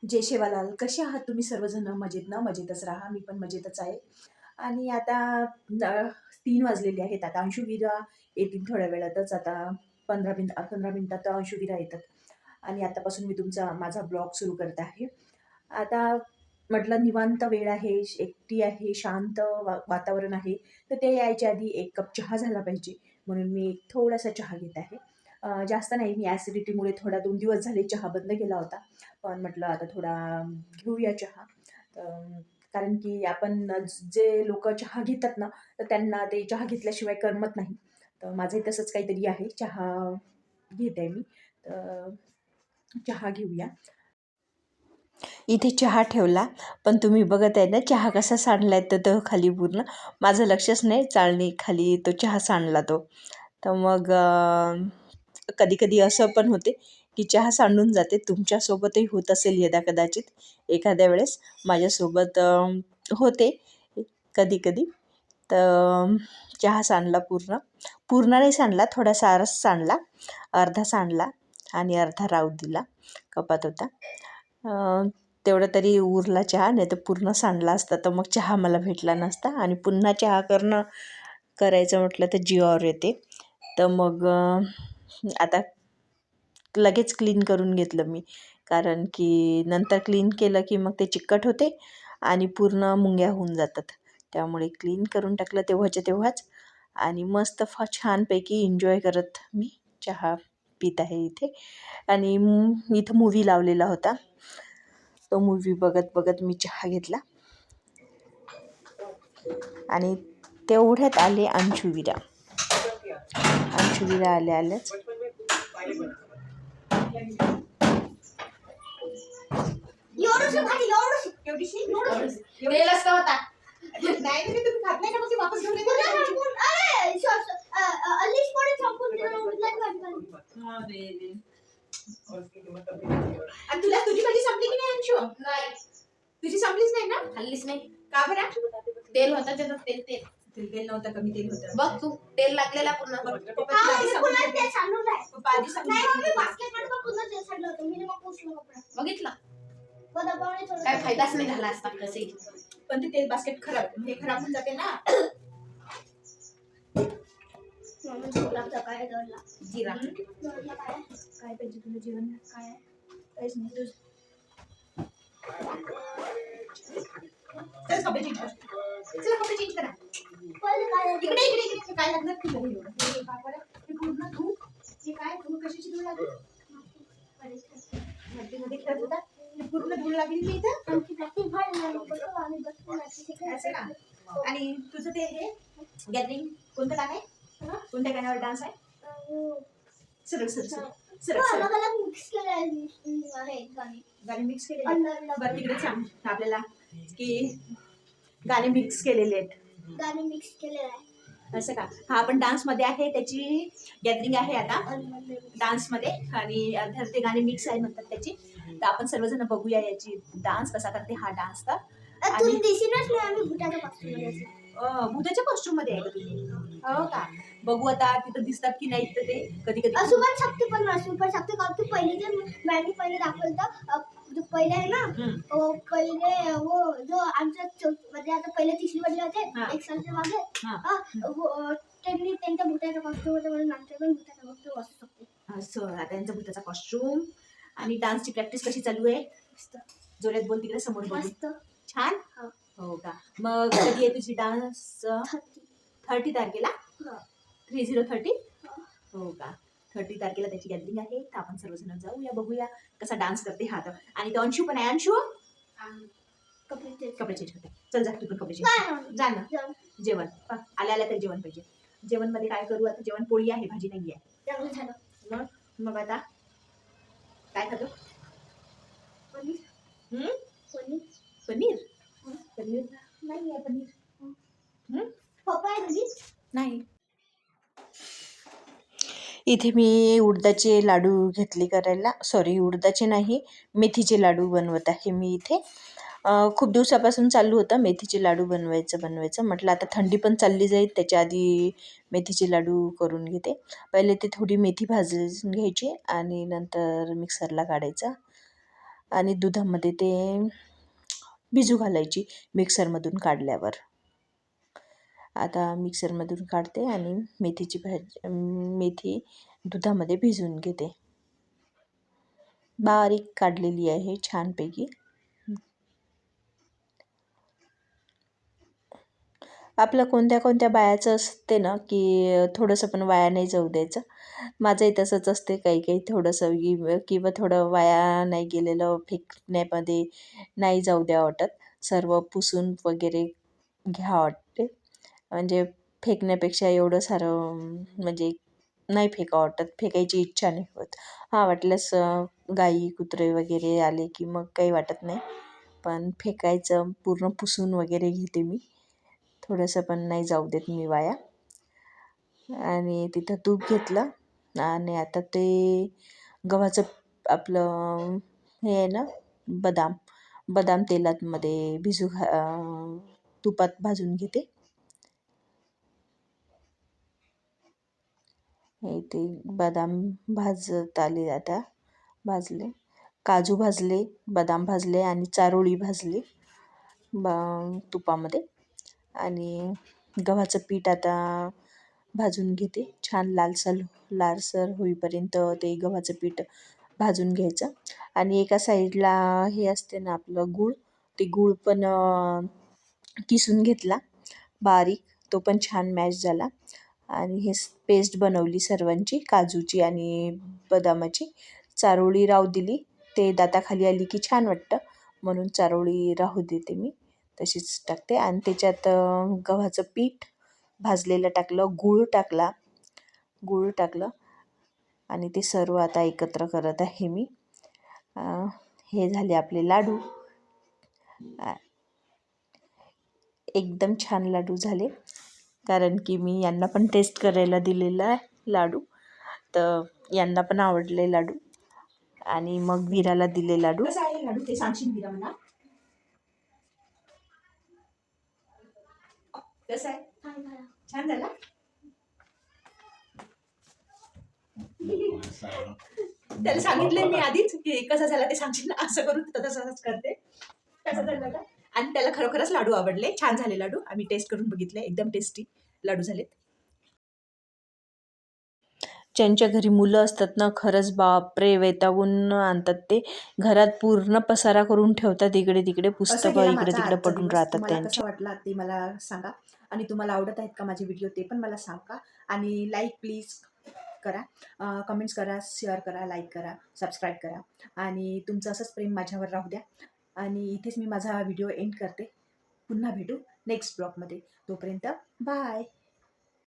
जय शेवालाल. कसे आहात तुम्ही सर्वजण? मजेत ना? मजेतच राहा. मी पण मजेतच आहे. आणि आता 3 वाजलेले आहेत. आता अंशुवीरा येतील थोड्या वेळातच. आता 15 मिनिटात अंशुवीरा येतात. आणि आतापासून मी माझा ब्लॉग सुरू करत आहे. आता म्हटलं निवांत वेळ आहे, एकटी आहे, शांत वातावरण आहे. तर ते यायच्या आधी 1 कप चहा झाला पाहिजे. म्हणून मी थोडासा चहा घेत आहे. जास्त नाही, मी ॲसिडिटीमुळे थोडा 2 दिवस झाले चहा बंद केला होता. पण म्हटलं आता थोडा घेऊया चहा. कारण की आपण जे लोकं चहा घेतात ना, तर त्यांना ते चहा घेतल्याशिवाय करमत नाही. तर माझंही तसंच काहीतरी आहे. चहा घेते मी. तर चहा घेऊया. इथे चहा ठेवला, पण तुम्ही बघत आहे ना चहा कसा सांडलाय तर तो खाली पूर्ण. माझं लक्षच नाही, चाळणी खाली तो चहा सांडला तो. तर मग कधी-कधी असं पण होते, की चहा सांडून जाते. तुमच्यासोबतही होत असेल कदाचित एखाद्या वेळेस. माझ्यासोबत होते कधी-कधी. तर चहा सांडला पूर्ण. पूर्ण नाही सांडला, थोडासा आरस सांडला, अर्धा सांडला आणि अर्धा राहू दिला. कपात होता. तेवढं तरी उरला चहा, नाही तर पूर्ण सांडला असता तर मग चहा मला भेटला नसता. आणि पुन्हा चहा करायचं म्हटलं तर जीवावर येते. तर मग आता लगेच क्लीन करून घेतलं मी, कारण की नंतर क्लीन केलं की मग ते चिकट होते आणि पूर्ण मुंग्या होऊन जातात. त्यामुळे क्लीन करून टाकलं तेव्हाच्या तेव्हाच. आणि मस्त छानपैकी एन्जॉय करत मी चहा पीत आहे इथे. आणि इथं मूव्ही लावलेला होता, तो मूव्ही बघत बघत मी चहा घेतला. आणि तेवढ्यात आले अंशुवीरा. अंशुवीरा आल्याच आणि तुझी भाजी संपली की नाही अंशू? नाही. तुझी संपलीच नाही ना? खाल्लीच नाही. का बरं? तेल होतं त्याच्यात. तेल नव्हतं, कमी तेल होतं. बघ तू, तेल लागलेला पूर्ण. बघितलं, काय फायदाच नाही झाला असता कसे. पण ते तेल बास्केट खराब होऊन जाते ना. जिरा काय पाहिजे तुला? जेवण काय? काहीच नाही तुझ. चल कपडे चेंज करा. इकडे काय लागणार तुला? हे पूर्ण धू. हे काय धू? कशाची धूळ लागली? मातीमध्ये खेळत होता, पूर्ण धूळ लागली मी इथं. असं का? आणि तुझं ते हे गॅदरिंग कोणतं गाणं आहे? कोणत्या गाण्यावर डान्स आहे? सरळ गाणे मिक्स केलेले. बरं तिकडे सांग आपल्याला की गाणे मिक्स केलेले आहेत. असं का? हा आपण डान्समध्ये आहे, त्याची गॅदरिंग आहे आता डान्समध्ये. आणि अर्धे गाणे मिक्स आहे म्हणतात त्याची. तर आपण सर्वजण बघूया याची डान्स कसा करते हा डान्स. तर भूताच्या कॉस्ट्युम मध्ये आहे का तुम्ही? हो का? बघू आता तिथं दिसतात की नाही. तर ते कधी कधी पहिले दाखवलं जो पहिले आहे ना, पहिले वो जो आमच्या म्हणजे आता पहिले तिसरी मध्ये होते 1 सालच्या मागे, त्यांनी त्यांच्या भूताच्या कॉस्ट्युम होते म्हणून आमच्या पण भूताचा कॉस्ट्युम असू शकते. असं आता त्यांचा भूताचा कॉस्ट्युम. आणि डान्सची प्रॅक्टिस कशी चालू आहे? जोरात बोल, तिकडे समोर बघू. छान. हो का? मग कधी आहे तुझी डान्स? 30 तारखेला. 30. हो का? 30 तारखेला त्याची गॅदरिंग आहे. तर आपण सर्वजण जाऊया, बघूया कसा डान्स करते हा. तर आणि तो अंशू पण आहे. अंशू कपडे चेंज होते. चल जा तू पण कपडे चेंज जा ना. जेवण आल्या तर जेवण पाहिजे. जेवण मध्ये काय करू आता? जेवण पोळी आहे, भाजी नाही आहे. मग आता काय खातो? पनीर. पनीर नाही आहे. पनीर पप्पा आहे घरी? नाही. इथे मी उडदाचे लाडू घेतले करायला. सॉरी, उडदाचे नाही, मेथीचे लाडू बनवत आहे मी इथे. खूप दिवसापासून चालू होतं मेथीचे लाडू बनवायचं. म्हटलं आता थंडी पण चालली जाईल, त्याच्या आधी मेथीचे लाडू करून घेते. पहिले ते थोडी मेथी भाजून घ्यायची आणि नंतर मिक्सरला काढायचा. आणि दुधामध्ये ते भिजू घालायची मिक्सरमधून काढल्यावर. आता मिक्सरमधून काढते आणि मेथी दुधामध्ये भिजवून घेते. बारीक काढलेली आहे छानपैकी. आपलं कोणत्या कोणत्या बायाचं असते ना की थोडंसं पण वाया नाही जाऊ द्यायचं. माझंही तसंच असते. काही काही थोडंसं किंवा थोडं वाया नाही गेलेलं फेकण्यामध्ये नाही जाऊ द्या वाटत. सर्व पुसून वगैरे घ्या वाटते. म्हणजे फेकण्यापेक्षा एवढं सारं म्हणजे नाही फेका वाटत, फेकायची इच्छा नाही होत. वाटल्यास गाई कुत्रे वगैरे आले की मग काही वाटत नाही, पण फेकायचं पूर्ण पुसून वगैरे घेते मी. थोडंसं पण नाही जाऊ देत मी वाया. आणि तिथं तूप घेतलं आणि आता ते गव्हाचं आपलं हे आहे ना बदाम तेलामध्ये तुपात भाजून घेते. हे ते बदाम भाजत आले, आता भाजले. काजू भाजले, बदाम भाजले आणि चारोळी भाजली तुपामध्ये. आणि गव्हाचं पीठ आता भाजून घेते. छान लालसर होईपर्यंत ते गव्हाचं पीठ भाजून घ्यायचं. आणि एका साईडला हे असते ना आपलं गूळ, ते गूळ पण किसून घेतला बारीक, तो पण छान मॅश झाला. आणि हे पेस्ट बनवली सर्वांची, काजूची आणि बदामाची. चारोळी राहू दिली, ते दाताखाली आली की छान वाटतं, म्हणून चारोळी राहू देते मी, तशीच टाकते. आणि त्याच्यात गव्हाचं पीठ भाजलेलं टाकलं, गूळ टाकलं आणि ते सर्व आता एकत्र करत आहे मी. हे झाले आपले लाडू. एकदम छान लाडू झाले, कारण की मी यांना पण टेस्ट करायला दिलेला आहे लाडू, तर यांना पण आवडले लाडू. आणि मग वीराला दिले लाडू. कसं आहे लाडू ते सांगशील वीरा मला? कसं आहे? छान झाला. त्याला सांगितले मी आधीच की कसं झाला ते सांगशील, असं करून तसंच करते. कसं झालं का? आणि त्याला खरोखरच लाडू आवडले, छान झाले लाडू. आम्ही टेस्ट करून बघितले, एकदम टेस्टी लाडू झालेत. ज्यांच्या घरी मुलं असतात ना, खरंच बापरे वैतागून आणतात. ते घरात पूर्ण पसारा करून ठेवतात, इकडे तिकडे पुस्तकं इकडे तिकडे पडून राहतात त्यांची. कसा वाटला ते मला सांगा. आणि तुम्हाला आवडत आहेत का माझे व्हिडिओ ते पण मला सांगा. आणि लाईक प्लीज करा, कमेंट्स करा, शेअर करा, लाईक करा, सबस्क्राईब करा. आणि तुमचं असंच प्रेम माझ्यावर राहू द्या. आणि इथेच मी माझा व्हिडिओ एंड करते. पुन्हा भेटू नेक्स्ट ब्लॉगमध्ये. तोपर्यंत बाय.